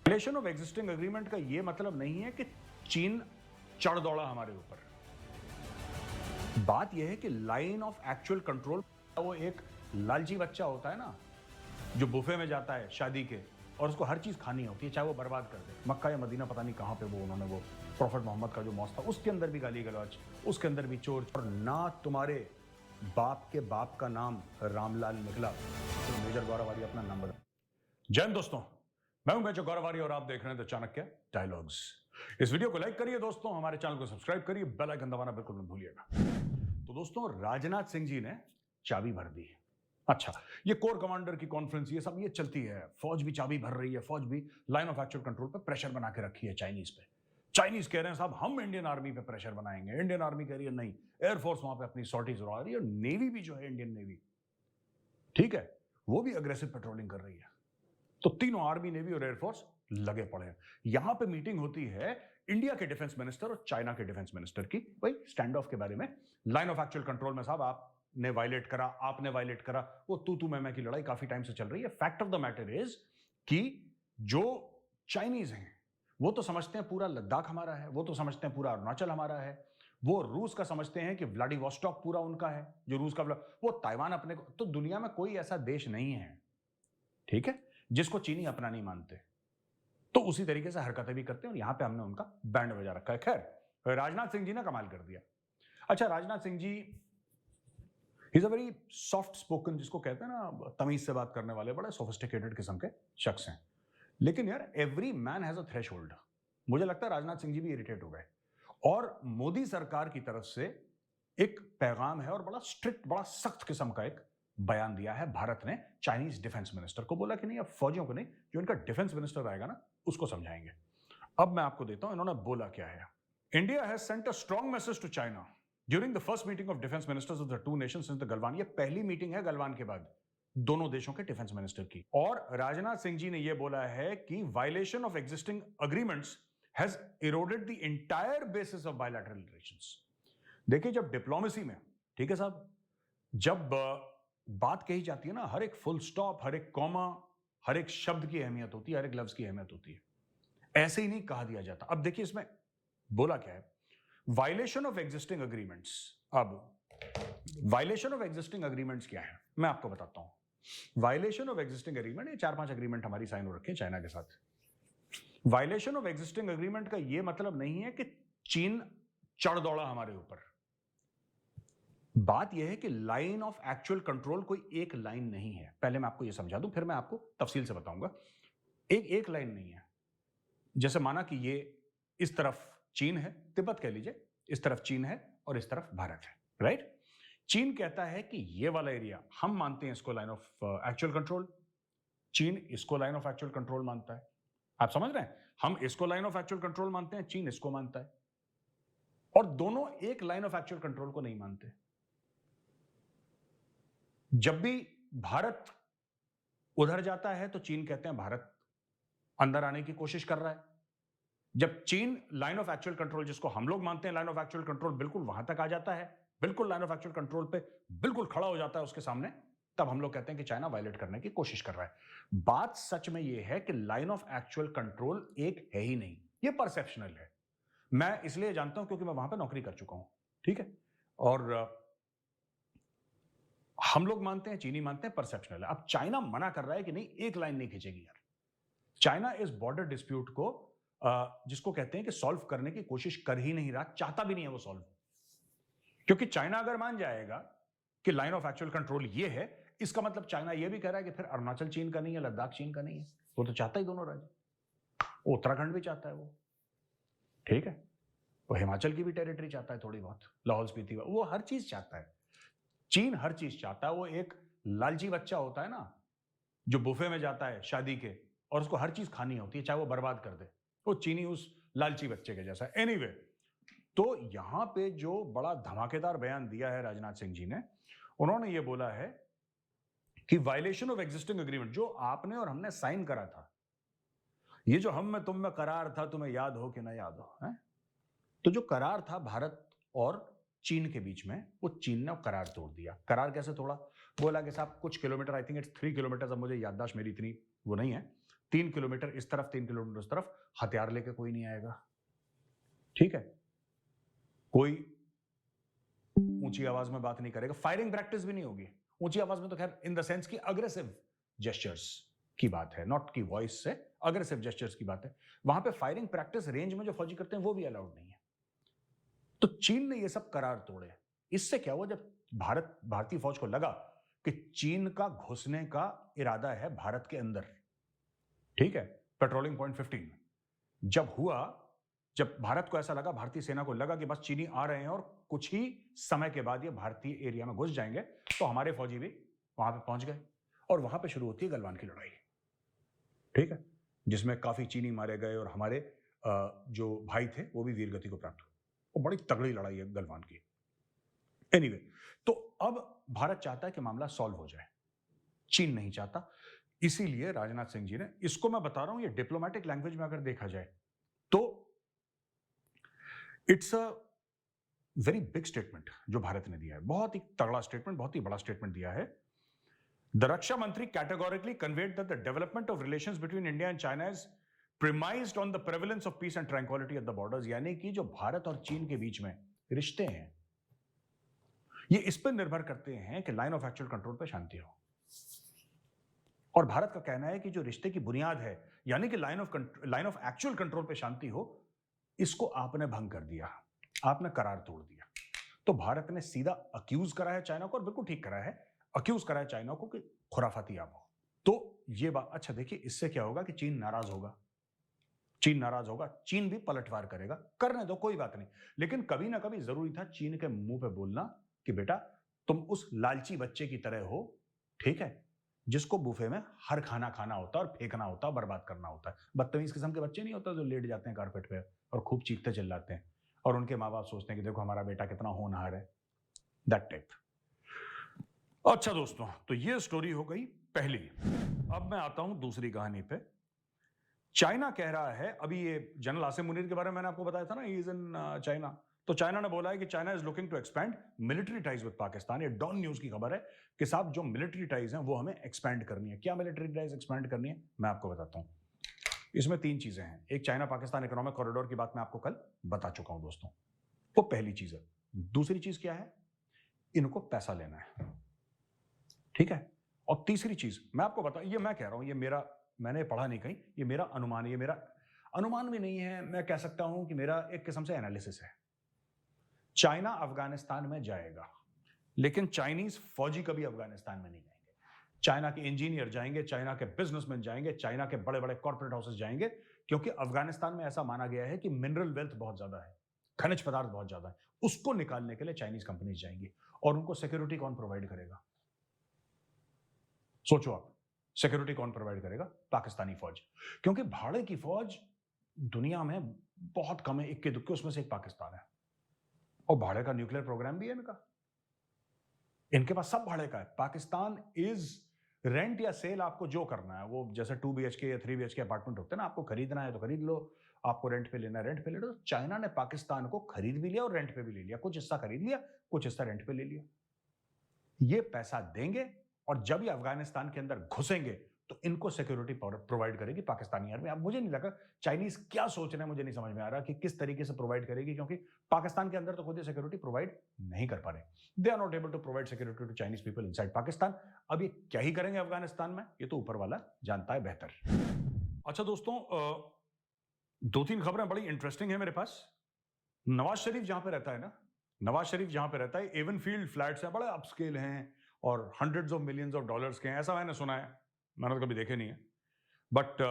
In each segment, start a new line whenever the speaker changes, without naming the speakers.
Violation of existing agreement का यह मतलब नहीं है कि चीन चढ़ दौड़ा हमारे ऊपर। बात यह है कि लाइन ऑफ एक्चुअल कंट्रोल, वो एक लालची बच्चा होता है ना, जो बुफे में जाता है शादी के और उसको हर चीज खानी होती है, चाहे वो बर्बाद कर दे। मक्का या मदीना पता नहीं कहां पे वो उन्होंने वो प्रॉफिट मोहम्मद का जो मौत था उसके अंदर भी गाली गलौज, उसके अंदर भी चोर, और ना तुम्हारे बाप के बाप का नाम रामलाल निकला तो मेजर गौरवारी अपना नाम बदल। जय हिंद दोस्तों, मैं हूं मेजर गौरवारी और आप देख रहे हैं द चाणक्य डायलॉग्स। इस वीडियो को लाइक करिए दोस्तों, हमारे चैनल को सब्सक्राइब करिए, बेल आइकन दबाना बिल्कुल मत भूलिएगा। तो दोस्तों, राजनाथ सिंह जी ने चाबी भर दी। अच्छा, ये कोर कमांडर की कॉन्फ्रेंस, ये सब ये चलती है, फौज भी चाबी भर रही है, फौज भी लाइन ऑफ एक्चुअल कंट्रोल पे प्रेशर बना के रखी है चाइनीज पे। चाइनीज कह रहे हैं साहब हम इंडियन आर्मी पे प्रेशर बनाएंगे, इंडियन आर्मी कह रही है नहीं, एयरफोर्स वहां पे अपनी सॉर्टीज उड़ा रही है, और नेवी भी जो है इंडियन नेवी, ठीक है, वो भी अग्रेसिव पेट्रोलिंग कर रही है। तो तीनों आर्मी, नेवी और एयरफोर्स लगे पड़े हैं। यहां पे मीटिंग होती है इंडिया के डिफेंस मिनिस्टर और चाइना के डिफेंस मिनिस्टर की, भाई स्टैंड ऑफ के बारे में, लाइन ऑफ एक्चुअल कंट्रोल में साहब आपने वायलेट करा, आपने वायलेट करा, वो तू मैं की लड़ाई काफी टाइम से चल रही है। Fact of the matter is कि जो चाइनीज हैं वो तो समझते हैं पूरा लद्दाख हमारा है, वो तो समझते हैं पूरा अरुणाचल हमारा है, वो रूस का समझते हैं कि व्लादिवोस्टॉक पूरा उनका है, जो रूस का वो ताइवान अपने को। तो दुनिया में कोई ऐसा देश नहीं है, ठीक है, जिसको चीनी अपना नहीं मानते। तो उसी तरीके से हरकतें भी करते हैं और यहां पे हमने उनका बैंड बजा रखा है। खैर, राजनाथ सिंह जी ने कमाल कर दिया। अच्छा, Rajnath Singh ji is a very soft spoken, जिसको कहते हैं ना तमीज से बात करने वाले, बड़े सोफिस्टिकेटेड किस्म के शख्स हैं। लेकिन यार, every man has a threshold. मुझे लगता है राजनाथ सिंह जी भी इरिटेट हो गए, और मोदी सरकार की तरफ से एक पैगाम है और बड़ा स्ट्रिक्ट, बड़ा सख्त किस्म का एक बयान दिया है भारत ने। चाइनीज डिफेंस मिनिस्टर को बोला कि नहीं, अब फौजियों को नहीं, जो इनका डिफेंस मिनिस्टर आएगा ना उसको समझाएंगे। अब मैं आपको देता हूं इन्होंने बोला क्या है। India has sent a strong message to China during the first meeting of defence ministers of the two nations since the Galwan. ये पहली मीटिंग है गलवान के बाद दोनों देशों के डिफेंस मिनिस्टर की, और राजनाथ सिंह जी ने यह बोला है कि violation of existing agreements has eroded the entire basis of bilateral relations. देखिए, जब डिप्लोमेसी में, ठीक है साहब, जब बात कही जाती है ना, हर एक फुल स्टॉप, हर एक कॉमा, हर एक शब्द की अहमियत होती है, हर एक लफ्ज की अहमियत होती है। ऐसे ही नहीं कहा दिया जाता। अब देखिए इसमें बोला क्या है, वायलेशन ऑफ एग्जिस्टिंग एग्रीमेंट्स। अब वायलेशन ऑफ एग्जिस्टिंग एग्रीमेंट्स क्या है मैं आपको बताता हूं। वायलेशन ऑफ एग्जिस्टिंग एग्रीमेंट, ये 4-5 एग्रीमेंट हमारी साइन हो रखे हैं चाइना के साथ। वायलेशन ऑफ एग्जिस्टिंग एग्रीमेंट का यह मतलब नहीं है कि चीन चढ़ दौड़ा हमारे ऊपर। बात यह है कि लाइन ऑफ एक्चुअल कंट्रोल कोई एक लाइन नहीं है। पहले मैं आपको यह समझा दूं, फिर मैं आपको तफसील से बताऊंगा। एक लाइन नहीं है। जैसे माना कि ये इस तरफ चीन है, तिब्बत कह लीजिए, इस तरफ चीन है और इस तरफ भारत है, राइट। चीन कहता है कि ये वाला एरिया हम मानते हैं इसको लाइन ऑफ एक्चुअल कंट्रोल, चीन इसको लाइन ऑफ एक्चुअल कंट्रोल मानता है। आप समझ रहे हैं, हम इसको लाइन ऑफ एक्चुअल कंट्रोल मानते हैं, चीन इसको मानता है, और दोनों एक लाइन ऑफ एक्चुअल कंट्रोल को नहीं मानते। जब भी भारत उधर जाता है तो चीन कहते हैं भारत अंदर आने की कोशिश कर रहा है। जब चीन लाइन ऑफ एक्चुअल कंट्रोल, जिसको हम लोग मानते हैं लाइन ऑफ एक्चुअल कंट्रोल, बिल्कुल वहां तक आ जाता है, बिल्कुल लाइन ऑफ एक्चुअल कंट्रोल पे बिल्कुल खड़ा हो जाता है उसके सामने, तब हम लोग कहते हैं कि चाइना वायलेट करने की कोशिश कर रहा है। बात सच में यह है कि लाइन ऑफ एक्चुअल कंट्रोल एक है ही नहीं, यह परसेप्शनल है। मैं इसलिए जानता हूं क्योंकि मैं वहां पर नौकरी कर चुका हूं, ठीक है, और हम लोग मानते हैं, चीनी मानते हैं, परसेप्शनल है। अब चाइना मना कर रहा है कि नहीं, एक लाइन नहीं खींचेगी यार। चाइना इस बॉर्डर डिस्प्यूट को जिसको कहते हैं कि सॉल्व करने की कोशिश कर ही नहीं रहा, चाहता भी नहीं है वो सॉल्व। क्योंकि चाइना अगर मान जाएगा कि लाइन ऑफ एक्चुअल कंट्रोल ये है, इसका मतलब चाइना ये भी कह रहा है कि फिर अरुणाचल चीन का नहीं है, लद्दाख चीन का नहीं है। वो तो चाहता ही दोनों राज्य, उत्तराखंड भी चाहता है वो, ठीक है, वो हिमाचल की भी टेरिटरी चाहता है थोड़ी बहुत, लाहौल स्पीति, वो हर चीज चाहता है। चीन हर चीज चाहता है। वो एक लालची बच्चा होता है ना, जो बुफे में जाता है शादी के और उसको हर चीज खानी होती है, चाहे वो बर्बाद कर दे, वो चीनी उस लालची बच्चे के जैसा। एनीवे, तो यहां पे जो बड़ा धमाकेदार बयान दिया है राजनाथ सिंह जी ने, उन्होंने ये बोला है कि वायलेशन ऑफ एग्जिस्टिंग एग्रीमेंट, जो आपने और हमने साइन करा था, ये जो हम में तुम में करार था, तुम्हें याद हो कि ना याद हो, है? तो जो करार था भारत और चीन के बीच में, वो चीन ने करार तोड़ दिया। करार कैसे तोड़ा? बोला कि साहब कुछ kilometre, I think it's 3 kilometre, अब मुझे याददाश्त मेरी इतनी वो नहीं है, 3 किलोमीटर इस तरफ 3 किलोमीटर उस तरफ हथियार लेके कोई नहीं आएगा, ठीक है? कोई ऊंची आवाज में बात नहीं करेगा, फायरिंग प्रैक्टिस भी नहीं होगी ऊंची आवाज में, तो खैर इन द सेंस की अग्रेसिव जेस्चर्स की बात है, नॉट की वॉइस से अग्रेसिव जेस्चर्स की बात है। वहां पे फायरिंग प्रैक्टिस रेंज में जो फौजी करते हैं वो भी अलाउड नहीं है। तो चीन ने ये सब करार तोड़े। इससे क्या हुआ, जब भारतीय फौज को लगा कि चीन का घुसने का इरादा है भारत के अंदर, ठीक है, पेट्रोलिंग पॉइंट 15 जब हुआ, जब भारत को ऐसा लगा, भारतीय सेना को लगा कि बस चीनी आ रहे हैं और कुछ ही समय के बाद ये भारतीय एरिया में घुस जाएंगे, तो हमारे फौजी भी वहां पे पहुंच गए और वहां पे शुरू होती है गलवान की लड़ाई, ठीक है, जिसमें काफी चीनी मारे गए और हमारे जो भाई थे वो भी वीरगति को प्राप्त हुए। वो बड़ी तगड़ी लड़ाई है गलवान की। एनीवे, तो अब भारत चाहता है कि मामला सॉल्व हो जाए, चीन नहीं चाहता। इसीलिए राजनाथ सिंह जी ने, इसको मैं बता रहा हूं, ये डिप्लोमेटिक लैंग्वेज में अगर देखा जाए तो it's a very big statement जो भारत ने दिया है, बहुत ही तगड़ा स्टेटमेंट, बहुत ही बड़ा स्टेटमेंट दिया है। द रक्षा मंत्री categorically conveyed that the development of relations between India and China is premised on the prevalence of peace and tranquillity at the borders, यानी कि जो भारत और चीन के बीच में रिश्ते हैं ये इस पर निर्भर करते हैं कि लाइन ऑफ एक्चुअल कंट्रोल पे शांति हो। और भारत का कहना है कि जो रिश्ते की बुनियाद है, यानी कि लाइन ऑफ एक्चुअल कंट्रोल पे शांति हो, इसको आपने भंग कर दिया, आपने करार तोड़ दिया। तो भारत ने सीधा अक्यूज करा है चाइना को, और बिल्कुल ठीक करा है, अक्यूज करा है चाइना को कि खुराफाती आप हो। तो ये बात, अच्छा देखिए, इससे क्या होगा कि चीन नाराज होगा, चीन नाराज होगा, चीन भी पलटवार करेगा, करने दो, कोई बात नहीं। लेकिन कभी ना कभी जरूरी था चीन के मुंह पे बोलना कि बेटा तुम उस लालची बच्चे की तरह हो, ठीक है, जिसको बुफे में हर खाना खाना होता है और फेंकना होता है, बर्बाद करना होता है। बदतमीज किस्म के बच्चे नहीं होता जो लेट जाते हैं कारपेट पे और खूब चीखते चिल्लाते हैं और उनके माँ बाप सोचते हैं कि देखो हमारा बेटा कितना होनहार है, दैट टाइप। अच्छा दोस्तों, तो ये स्टोरी हो गई पहली। अब मैं आता हूं दूसरी कहानी पे। चाइना कह रहा है, अभी ये जनरल आसिम मुनीर के बारे में मैंने आपको बताया था ना, ही इज इन चाइना। तो चाइना ने बोला है कि China is looking to expand military ties with Pakistan. ये डॉन न्यूज की खबर है कि साहब जो मिलिट्री टाइज हैं वो हमें एक्सपैंड करनी है। क्या मिलिट्री टाइज एक्सपैंड करनी है, मैं आपको बताता हूं। इसमें 3 चीजें हैं। एक, चाइना पाकिस्तान इकोनॉमिक कॉरिडोर की बात मैं आपको कल बता चुका हूं दोस्तों, वो पहली चीज है। दूसरी चीज क्या है, इनको पैसा लेना है, ठीक है। और तीसरी चीज मैं आपको बता, ये मैं कह रहा हूं, ये मेरा, मैंने पढ़ा नहीं कहीं, ये मेरा अनुमान है, ये मेरा अनुमान भी नहीं है, मैं कह सकता हूं कि मेरा एक किस्म से एनालिसिस है। चाइना अफगानिस्तान में जाएगा, लेकिन चाइनीज फौजी कभी अफगानिस्तान में नहीं जाएंगे। चाइना के इंजीनियर जाएंगे, चाइना के बिजनेसमैन जाएंगे, चाइना के बड़े बड़े कॉर्पोरेट हाउसेस जाएंगे, क्योंकि अफगानिस्तान में ऐसा माना गया है कि मिनरल वेल्थ बहुत ज्यादा है, खनिज पदार्थ बहुत ज्यादा है, उसको निकालने के लिए चाइनीज कंपनीज जाएंगी। और उनको सिक्योरिटी कौन प्रोवाइड करेगा, सोचो आप, सिक्योरिटी कौन प्रोवाइड करेगा, पाकिस्तानी फौज। क्योंकि भाड़े की फौज दुनिया में बहुत कम है, इक्के दुक्के उसमें से एक पाकिस्तान है, और भाड़े का न्यूक्लियर प्रोग्राम भी है इनका, इनके पास सब भाड़े का है। पाकिस्तान इज रेंट या सेल, आपको जो करना है वो, जैसे 2 BHK या 3 BHK अपार्टमेंट होते हैं ना, आपको खरीदना है तो खरीद लो, आपको रेंट पे लेना है रेंट पे ले लो। तो चाइना ने पाकिस्तान को खरीद भी लिया और रेंट पे भी ले लिया, कुछ हिस्सा खरीद लिया, कुछ हिस्सा रेंट पे ले लिया। ये पैसा देंगे और जब ये अफगानिस्तान के अंदर घुसेंगे तो इनको सिक्योरिटी प्रोवाइड करेगी पाकिस्तानी आर्मी। अब मुझे नहीं लगा चाइनीज क्या सोच रहे हैं, मुझे नहीं समझ में आ रहा कि किस तरीके से प्रोवाइड करेगी, क्योंकि पाकिस्तान के अंदर तो खुद सिक्योरिटी प्रोवाइड नहीं कर पा रहे। They are not able to provide security to Chinese people inside Pakistan. अब ये क्या ही करेंगे अफगानिस्तान में, ये तो ऊपर वाला जानता है बेहतर। अच्छा दोस्तों, 2-3 खबरें बड़ी इंटरेस्टिंग है मेरे पास। नवाज शरीफ जहां पे रहता है ना, नवाज शरीफ जहां पे रहता है, एवन फील्ड फ्लैट्स हैं, बड़े अपस्केल हैं और hundreds of millions of dollars के हैं, ऐसा मैंने सुना है, मैंने तो कभी देखे नहीं है। But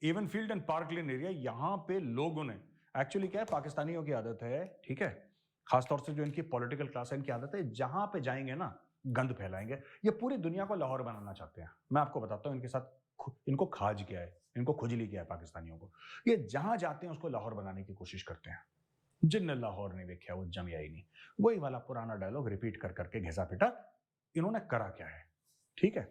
Avenfield and Park Lane area, यहां पे लोगों ने, एक्चुअली क्या है, पाकिस्तानियों की आदत है, ठीक है, खासतौर से जो इनकी पॉलिटिकल क्लास है, इनकी आदत है, जहां पे जाएंगे ना गंद फैलाएंगे। ये पूरी दुनिया को लाहौर बनाना चाहते हैं। मैं आपको बताता हूं इनके साथ इनको खाज क्या है, इनको खुजली क्या है पाकिस्तानियों को। ये जहां जाते हैं उसको लाहौर बनाने की कोशिश करते हैं। जिनने लाहौर नहीं देखा वो जमिया ही नहीं, वही वाला पुराना डायलॉग रिपीट कर करके घिसा पिटा। इन्होंने करा क्या है, ठीक है,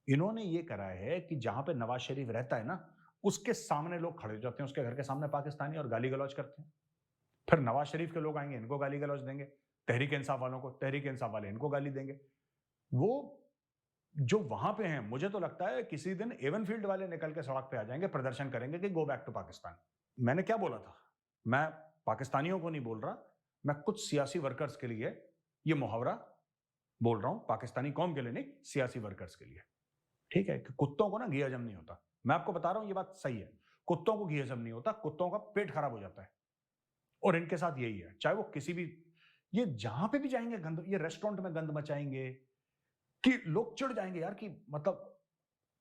इन्होंने ये करा है कि जहां पे नवाज शरीफ रहता है ना, उसके सामने लोग खड़े हो जाते हैं, उसके घर के सामने पाकिस्तानी, और गाली गलौज करते हैं। फिर नवाज शरीफ के लोग आएंगे, इनको गाली गलौज देंगे, तहरीक इंसाफ वालों को, तहरीक इंसाफ वाले इनको गाली देंगे। वो जो वहां पे हैं, मुझे तो लगता है किसी दिन एवनफील्ड वाले निकल के सड़क पे आ जाएंगे, प्रदर्शन करेंगे कि गो बैक टू पाकिस्तान। मैंने क्या बोला था? मैं पाकिस्तानियों को नहीं बोल रहा, मैं कुछ सियासी वर्कर्स के लिए ये मुहावरा बोल रहा हूं, पाकिस्तानी कौम के लिए नहीं, सियासी वर्कर्स के लिए। ठीक है, कि कुत्तों को ना घी हजम नहीं होता। मैं आपको बता रहा हूं, ये बात सही है, कुत्तों को घी हजम नहीं होता, कुत्तों का पेट खराब हो जाता है। और इनके साथ यही है, चाहे वो किसी भी, ये जहां पे भी जाएंगे गंद, ये रेस्टोरेंट में गंद मचाएंगे कि लोग चिढ़ जाएंगे यार, कि मतलब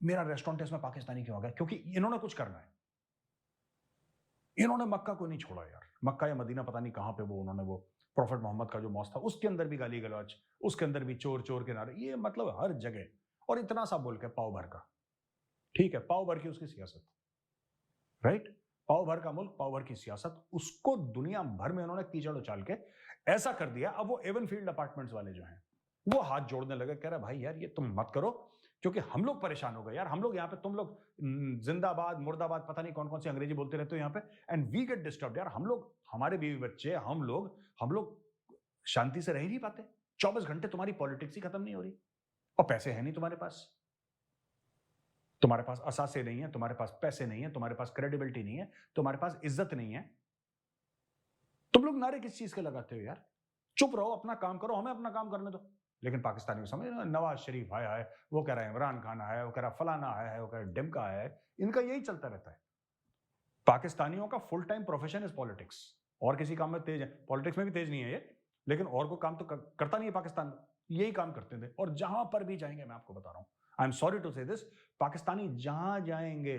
मेरा रेस्टोरेंट है, इसमें पाकिस्तानी क्यों आ गया? क्योंकि इन्होंने कुछ करना है। इन्होंने मक्का को नहीं छोड़ा यार, मक्का या मदीना पता नहीं कहां पे वो उन्होंने वो प्रॉफिट मोहम्मद का जो मौत था, उसके अंदर भी गाली गलौज, उसके अंदर भी चोर चोर के नारे, ये मतलब हर जगह। और इतना सा बोल के पाव भर का, ठीक है, पाव भर की उसकी सियासत, राइट? पाव भर का मुल्क, पाव भर की सियासत, उसको दुनिया भर में उन्होंने कीचड़ उछाल के ऐसा कर दिया। अब वो एवनफील्ड अपार्टमेंट्स वाले जो हैं, वो हाथ जोड़ने लगे, कह रहे भाई यार ये तुम मत करो, क्योंकि हम लोग परेशान हो गए यार, हम लोग यहाँ पे, तुम लोग जिंदाबाद मुर्दाबाद पता नहीं कौन कौन सी अंग्रेजी बोलते रहते हो यहाँ पे, एंड वी गेट डिस्टर्ब यार, हम लोग, हमारे बीवी बच्चे, हम लोग शांति से रह ही नहीं पाते। 24 घंटे तुम्हारी पॉलिटिक्स ही खत्म नहीं हो रही, और पैसे है नहीं तुम्हारे पास, तुम्हारे पास असासे नहीं है, तुम्हारे पास पैसे नहीं है, तुम्हारे पास क्रेडिबिलिटी नहीं है, तुम्हारे पास इज्जत नहीं है, तुम लोग नारे किस चीज के लगाते हो यार? चुप रहो, अपना काम करो, हमें अपना काम करने दो। लेकिन पाकिस्तानी को समझ, नवाज शरीफ आया है, वो कह रहा है इमरान खान आया है, वो कह रहा फलाना आया है, वो कह रहा डिमका आया है, इनका यही चलता रहता है। पाकिस्तानियों का full time profession is politics, और किसी काम में तेज है, पॉलिटिक्स में भी तेज नहीं है ये, लेकिन और कोई काम तो करता नहीं है पाकिस्तान, यही काम करते थे। और जहां पर भी जाएंगे, मैं आपको बता रहा हूं, आई एम सॉरी टू से दिस, पाकिस्तानी जहां जाएंगे,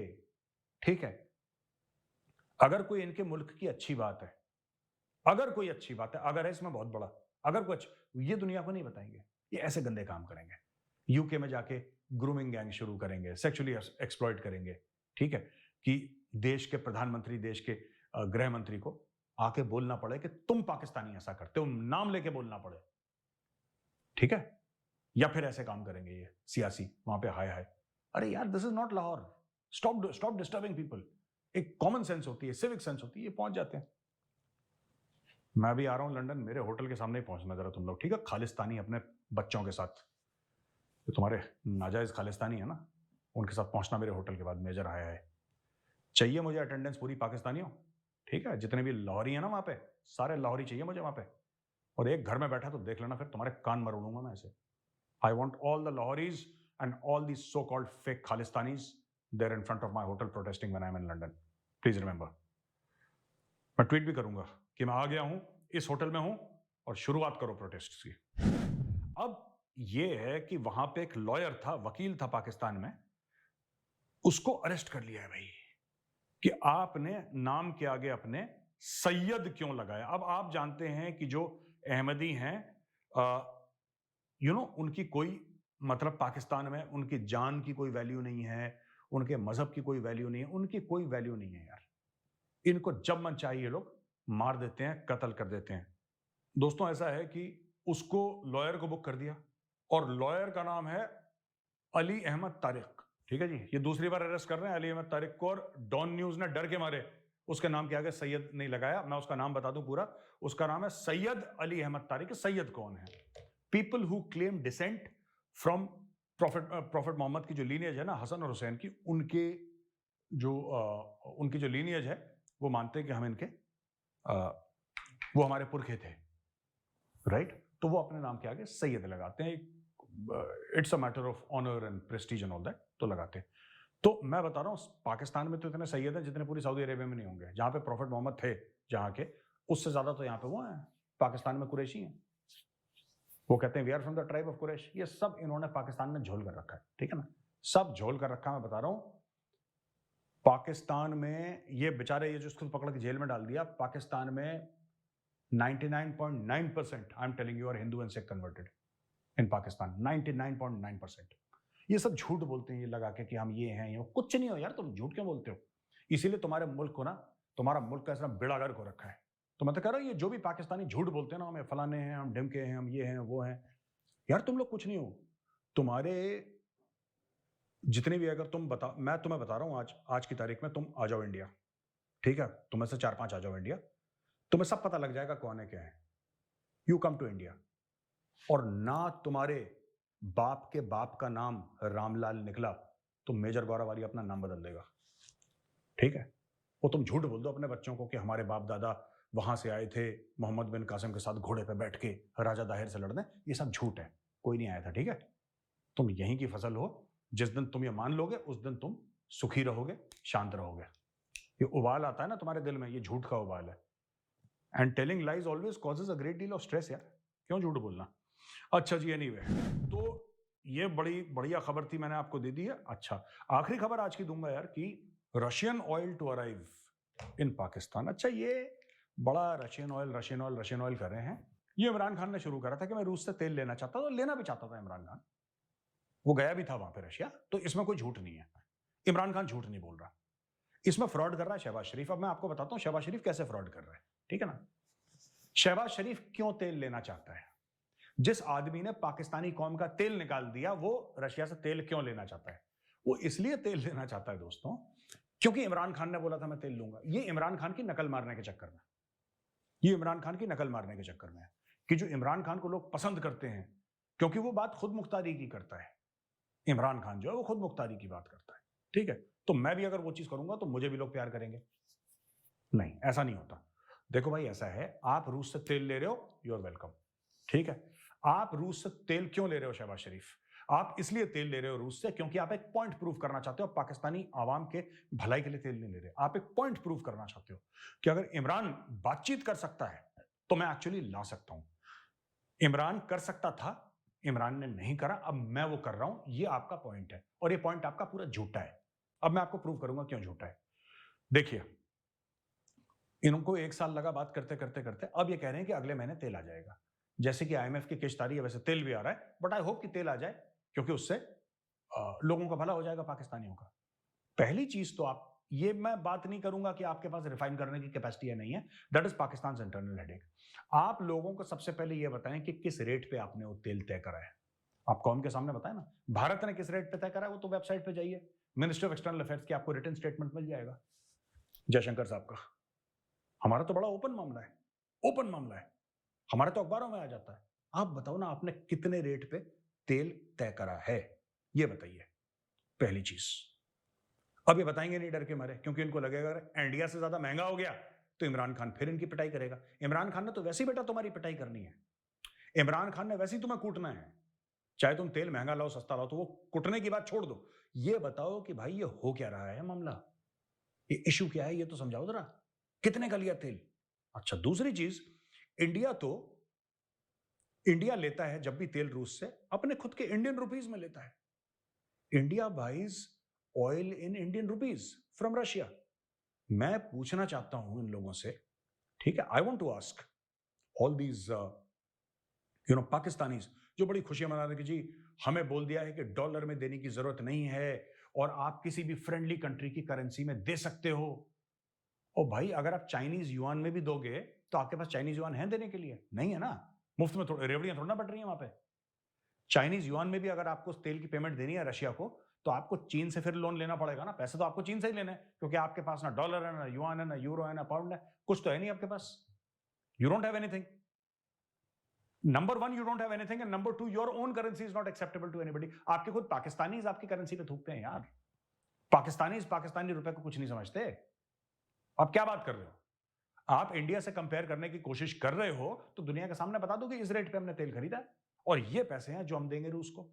ठीक है, अगर कोई इनके मुल्क की अच्छी बात है, अगर कोई अच्छी बात है, अगर है इसमें बहुत बड़ा, अगर कुछ, ये दुनिया को नहीं बताएंगे, ये ऐसे गंदे काम करेंगे। यूके में जाके ग्रूमिंग गैंग शुरू करेंगे, सेक्सुअली एक्सप्लॉइट करेंगे, ठीक है, कि देश के प्रधानमंत्री, देश के गृह मंत्री को आके बोलना पड़े कि तुम पाकिस्तानी ऐसा करते हो, नाम लेके बोलना पड़े, ठीक है? या फिर ऐसे काम करेंगे ये सियासी वहां पे, हाय हाय, अरे यार this is not Lahore, stop disturbing people. एक कॉमन सेंस होती है, सिविक सेंस होती है, ये पहुंच जाते हैं। मैं भी आ रहा हूं लंदन, मेरे होटल के सामने ही पहुंचना जरा तुम लोग, ठीक है? खालिस्तानी अपने बच्चों के साथ, जो तुम्हारे नाजायज खालिस्तानी है ना, उनके साथ पहुंचना मेरे होटल के बाद, मेजर आया है। चाहिए मुझे अटेंडेंस पूरी पाकिस्तानियों, ठीक है? जितने भी लाहौरी हैं ना वहां पे, सारे लाहौरी चाहिए मुझे वहां पे। और एक घर में बैठा तो देख लेना, फिर तुम्हारे कान मरोड़ूंगा मैं ऐसे। I want all the Lahoris and all the so called fake Khalistanis there in front of my hotel protesting when I am in London. Please remember, मैं ट्वीट भी करूंगा कि मैं आ गया हूं, इस होटल में हूं, और शुरुआत करो प्रोटेस्ट की। अब यह है कि वहां पे एक लॉयर था, वकील था पाकिस्तान में, उसको अरेस्ट कर लिया है भाई, कि आपने नाम के आगे अपने सैयद क्यों लगाया। अब आप जानते हैं कि जो अहमदी हैं, उनकी कोई, मतलब पाकिस्तान में उनकी जान की कोई वैल्यू नहीं है, उनके मजहब की कोई वैल्यू नहीं है, उनकी कोई वैल्यू नहीं है यार। इनको जब मन चाहिए लोग मार देते हैं, कत्ल कर देते हैं। दोस्तों ऐसा है कि उसको, लॉयर को बुक कर दिया, और लॉयर का नाम है अली अहमद तारिक, ठीक है जी? ये दूसरी बार अरेस्ट कर रहे हैं अली अहमद तारिक को, और डॉन न्यूज ने डर के मारे उसके नाम के आगे सैयद नहीं लगाया। मैं उसका नाम बता दूं पूरा, उसका नाम है सैयद अली अहमद तारिक। सैयद कौन है? People who claim descent from prophet Mohammad की जो लीनियज है ना, हसन और हुसैन की, उनकी जो लीनियज है, वो मानते हैं कि हम इनके, वो हमारे पुरखे थे, राइट? तो वो अपने नाम के आगे सैयद लगाते हैं, it's a matter of honour and prestige and all that, तो लगाते हैं। तो मैं बता रहा हूँ, पाकिस्तान में तो इतने सैयद हैं जितने पूरी सऊदी अरेबिया में नहीं होंगे। जहां पे प्रॉफिट मोहम्मद थे, जहां के, उससे ज्यादा तो यहाँ पे वो हैं, पाकिस्तान में कुरैशी हैं। वो कहते हैं we are from the tribe of Quraish. ये सब इन्होंने पाकिस्तान में झोल कर रखा है, ठीक है ना? सब झोल कर रखा है। मैं बता रहा हूँ, पाकिस्तान में ये बेचारे, ये जो इसको पकड़ के जेल में डाल दिया, पाकिस्तान में 99.9% I am telling you are Hindu and Sikh converted in Pakistan. 99.9%। ये सब झूठ बोलते हैं ये लगा के कि हम ये हैं, ये कुछ नहीं हो यार, तुम झूठ क्यों बोलते हो? इसीलिए तुम्हारे मुल्क को ना, तुम्हारा मुल्क का ऐसा बेड़ागर्क हो रखा है। तो मैं तो कह रहा हूं, ये जो भी पाकिस्तानी झूठ बोलते हैं ना, हमें फलाने हैं, हम ढिमके हैं, हम ये हैं, वो हैं, यार तुम लोग कुछ नहीं हो। तुम्हारे जितने भी, अगर तुम बता, मैं तुम्हें बता रहा हूं, आज की तारीख में तुम आ जाओ इंडिया, ठीक है? तुम्हें से 4-5 आ जाओ इंडिया, तुम्हें सब पता लग जाएगा कौन है क्या है। यू कम टू इंडिया, और ना तुम्हारे बाप के बाप का नाम रामलाल निकला तो मेजर गौरवारी अपना नाम बदल देगा। ठीक है? वो तुम झूठ बोल दो अपने बच्चों को कि हमारे बाप दादा वहां से आए थे मोहम्मद बिन कासिम के साथ घोड़े पे बैठ के राजा दाहिर से लड़ने, ये सब झूठ है, कोई नहीं आया था। ठीक है? तुम यहीं की फसल हो, जिस दिन तुम ये मान लोगे उस दिन तुम सुखी रहोगे, शांत रहोगे। ये उबाल आता है ना तुम्हारे दिल में, ये झूठ का उबाल है। And telling lies always causes a great deal of stress यार, क्यों झूठ बोलना। अच्छा जी, एनीवे, तो ये बड़ी बढ़िया खबर थी, मैंने आपको दे दी है। अच्छा, आखिरी खबर आज की दूंगा यार कि Russian oil to arrive in Pakistan. अच्छा, ये बड़ा रशियन ऑयल कर रहे हैं। ये इमरान खान ने शुरू करा था कि मैं रूस से तेल लेना चाहता था, लेना भी चाहता था इमरान खान, वो गया भी था वहां पे रशिया, तो इसमें कोई झूठ नहीं है। इमरान खान झूठ नहीं बोल रहा, इसमें फ्रॉड कर रहा है शहबाज शरीफ। अब मैं आपको बताता हूं शहबाज शरीफ कैसे फ्रॉड कर रहा है। ठीक है ना? शहबाज शरीफ क्यों तेल लेना चाहता है? जिस आदमी ने पाकिस्तानी कौम का तेल निकाल दिया, वो रशिया से तेल क्यों लेना चाहता है? वो इसलिए तेल लेना चाहता है दोस्तों, क्योंकि इमरान खान ने बोला था मैं तेल लूंगा। ये इमरान खान की नकल मारने के चक्कर में, ये इमरान खान की नकल मारने के चक्कर में है कि जो इमरान खान को लोग पसंद करते हैं, क्योंकि वो बात खुद मुख्तारी की करता है। इमरान खान जो है वो खुद मुख्तारी की बात करता है। ठीक है? तो मैं भी अगर वो चीज करूंगा तो मुझे भी लोग प्यार करेंगे। नहीं, ऐसा नहीं होता। देखो भाई, ऐसा है, आप रूस से तेल ले रहे हो, यू आर वेलकम। ठीक है? आप रूस से तेल क्यों ले रहे हो शहबाज शरीफ? आप इसलिए तेल ले रहे हो रूस से क्योंकि आप एक पॉइंट प्रूव करना चाहते हो। पाकिस्तानी आवाम के भलाई के लिए तेल नहीं ले रहे, आप एक पॉइंट प्रूव करना चाहते हो कि अगर इमरान बातचीत कर सकता है तो मैं एक्चुअली ला सकता हूं। इमरान कर सकता था, इमरान ने नहीं करा, अब मैं वो कर रहा हूं। ये आपका पॉइंट है और ये पॉइंट आपका पूरा झूठा है। अब मैं आपको प्रूव करूंगा क्यों झूठा है। देखिए, इनको 1 साल लगा बात करते करते करते, अब ये कह रहे हैं कि अगले महीने तेल आ जाएगा। जैसे कि आईएमएफ की किश्त आ रही है वैसे तेल भी आ रहा है, बट आई होप कि तेल आ जाए, क्योंकि उससे लोगों का भला हो जाएगा, पाकिस्तानियों का। पहली चीज तो आप, ये मैं बात नहीं करूंगा कि आपके पास रिफाइन करने की कैपेसिटी है नहीं है, that is Pakistan internal headache. आप लोगों को सबसे पहले यह बताएं कि किस रेट पे आपने वो तेल तय करा है। आप कौम के सामने बताएं ना, भारत ने किस रेट पे तय करा है, वो तो वेबसाइट पे जाइए, मिनिस्ट्री ऑफ एक्सटर्नल अफेयर्स की आपको रिटन स्टेटमेंट मिल जाएगा, जयशंकर साहब का। हमारा तो बड़ा ओपन मामला है, ओपन मामला है, हमारे तो अखबारों में आ जाता है। आप बताओ ना, आपने कितने रेट पे तेल तय करा है, ये बताइए, पहली चीज। अब ये बताएंगे नहीं डर के मारे, क्योंकि इनको लगेगा अगर इंडिया से ज्यादा महंगा हो गया तो इमरान खान फिर इनकी पिटाई करेगा। इमरान खान ने तो वैसे ही बेटा तुम्हारी पिटाई करनी है, इमरान खान ने वैसे ही तुम्हें कूटना है। चाहे तुम तेल महंगा लाओ सस्ता लाओ, तो वो कुटने की बात छोड़ दो। ये बताओ कि भाई ये हो क्या रहा है मामला, ये इशू क्या है, ये तो समझाओ जरा, कितने का लिया तेल। अच्छा, दूसरी चीज, इंडिया तो, इंडिया लेता है जब भी तेल रूस से, अपने खुद के इंडियन रुपीज में लेता है। India buys oil in Indian rupees from Russia. मैं पूछना चाहता हूं इन लोगों से, ठीक है, I want to ask all these Pakistanis जो बड़ी खुशियां मना रहे कि जी हमें बोल दिया है कि डॉलर में देने की जरूरत नहीं है और आप किसी भी फ्रेंडली कंट्री की करेंसी में दे सकते हो। ओ भाई, अगर आप चाइनीज युआन में भी दोगे तो आपके पास चाइनीज युआन है देने के लिए? नहीं है ना, मुफ्त में रेवड़ियां थोड़ा ना बट रही है वहां पे। चाइनीज युआन में भी अगर आपको तेल की पेमेंट देनी है रशिया को, तो आपको चीन से फिर लोन लेना पड़ेगा ना। पैसे तो आपको चीन से ही लेने हैं, क्योंकि आपके पास ना डॉलर है, ना युआन है, ना यूरो है, ना पाउंड है, कुछ तो है नहीं आपके पास। You don't have anything. Number one, you don't have anything, and number two, your own currency is not acceptable to anybody. आपके खुद पाकिस्तानी आपकी करेंसी पे थूकते हैं यार। पाकिस्तानी रुपए को कुछ नहीं समझते। आप क्या बात कर रहे हो? आप इंडिया से कंपेयर करने की कोशिश कर रहे हो तो दुनिया के सामने बता दो कि इस रेट पे हमने तेल खरीदा है और ये पैसे हैं जो हम देंगे रूस को।